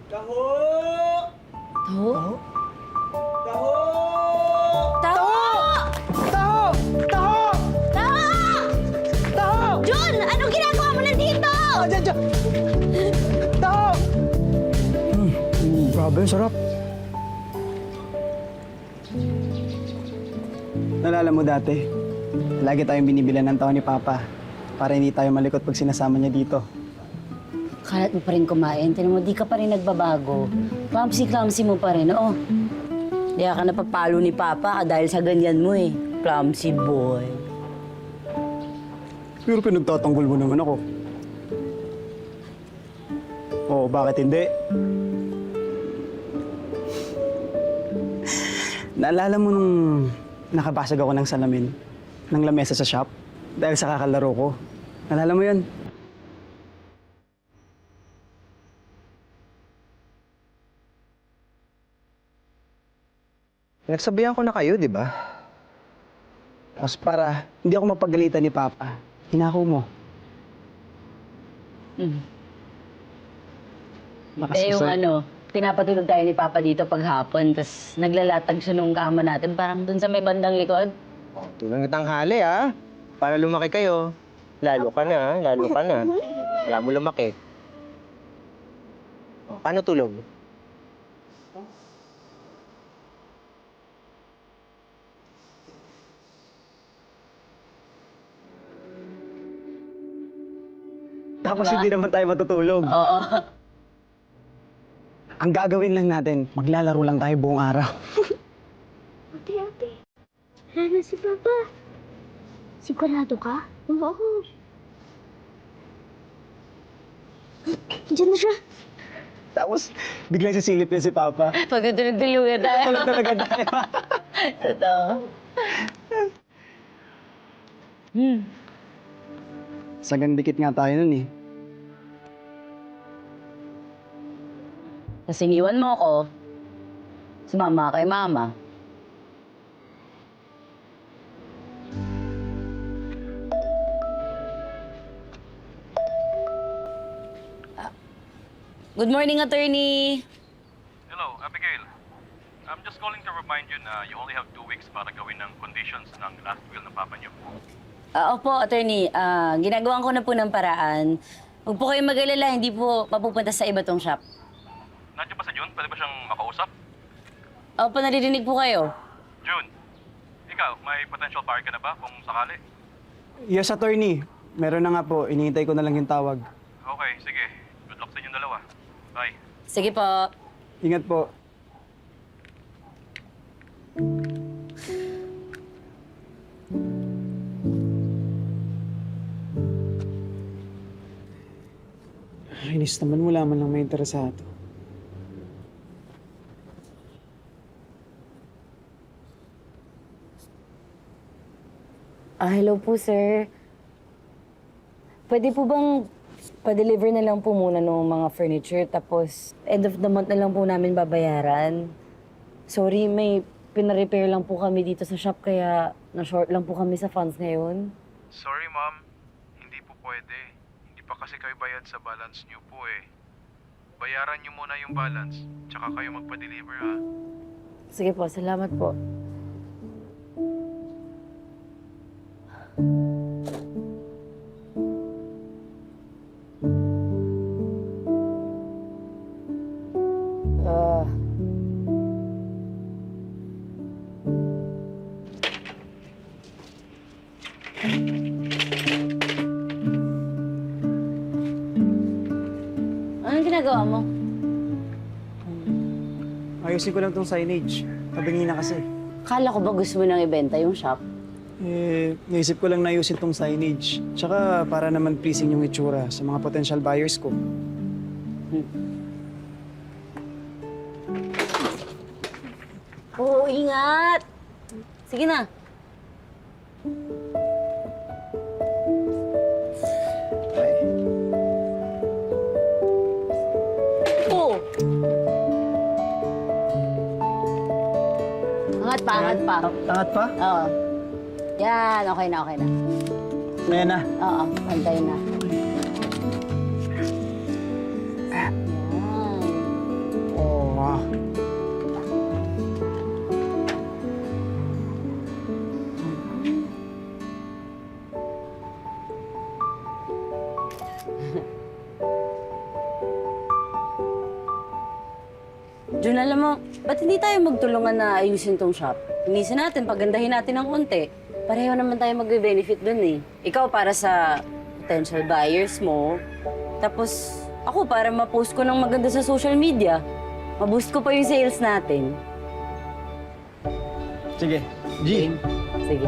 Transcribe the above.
Taho! Taho? Taho! Taho! Taho! Taho! Taho! Taho! Jun! Anong ginagawa mo nandito? Diyan! Taho! Grabe, sarap. Nalala mo dati, lagi tayong binibilan ng taho ni Papa para hindi tayo malikot pag sinasama niya dito. Kalat mo pa rin kumain. Tinan mo, di ka pa rin nagbabago. Clumsy mo pa rin, oo. Di ka napapalo ni Papa dahil sa ganyan mo eh. Clumsy boy. Pero pinagtatanggol mo naman ako. Oo, bakit hindi? Naalala mo nung nakabasag ako ng salamin ng lamesa sa shop dahil sa kakalaro ko? Naalala mo yun? Nagsabihan ko na kayo, di ba? Tapos para hindi ako mapagalitan ni Papa, hinako mo. Yung pinapatulog tayo ni Papa dito paghapon, tapos naglalatag siya nung kama natin, parang dun sa may bandang likod. Tulang tanghali, ha? Para lumaki kayo. Lalo ka na, ha? Lalo ka na. Wala mo lumaki. Paano tulog? Tapos hindi naman tayo matutulog. Oo. Ang gagawin lang natin, maglalaro lang tayo buong araw. Ate. Nana si Papa. Sigurado ka? Oo. Diyan na siya. Tapos biglang sisilip niya si Papa. Pagkatulog-tulugan tayo. Tulog talaga tayo. Totoo. Sagang dikit nga tayo nun eh. Tapos iniwan mo ako, sumama kay Mama. Good morning, attorney. Hello, Abigail. I'm just calling to remind you na you only have 2 weeks para gawin ng conditions ng last will ng papa niyo. Opo, attorney. Ginagawan ko na po ng paraan. Huwag po kayong mag-alala, hindi po mapupunta sa iba tong shop. Nandiyan ba sa June? Pwede ba siyang makausap? Opo, naririnig po kayo. June, ikaw, may potential buyer ka na ba kung sakali? Yes, attorney. Meron na nga po. Iniintay ko na lang yung tawag. Okay, sige. Good luck sa inyong dalawa. Bye. Sige po. Ingat po. Inis naman wala man lang may interesado. Hello po, sir. Pwede po bang pa-deliver na lang po muna ng mga furniture tapos end of the month na lang po namin babayaran? Sorry, may pina-repair lang po kami dito sa shop kaya na-short lang po kami sa funds ngayon. Sorry, ma'am. Hindi po pwede. Hindi pa kasi kayo bayad sa balance niyo po eh. Bayaran niyo muna yung balance, tsaka kayo magpa-deliver, ha? Sige po, salamat po. Ah. Anong ginagawa mo? Ayusin ko lang tong signage. Tabingi na kasi. Kala ko ba gusto mo nang ibenta yung shop? Naisip ko lang na ayusin tong signage. Tsaka para naman pleasing yung itsura sa mga potential buyers ko. Oo, ingat! Sige na. Oo! Angat pa, angat pa. Angat pa? Oo. Yan, okay na, okay na. Ngayon na. Oo, pantay na. Yan. ako. Jun, alam mo, ba't hindi tayo magtulungan na ayusin tong shop? Inisin natin, pagandahin natin ng konti. Pareho naman tayo magbe-benefit dun eh. Ikaw para sa potential buyers mo, tapos ako para ma-post ko ng maganda sa social media. Ma-boost ko pa yung sales natin. Sige. G, Sige.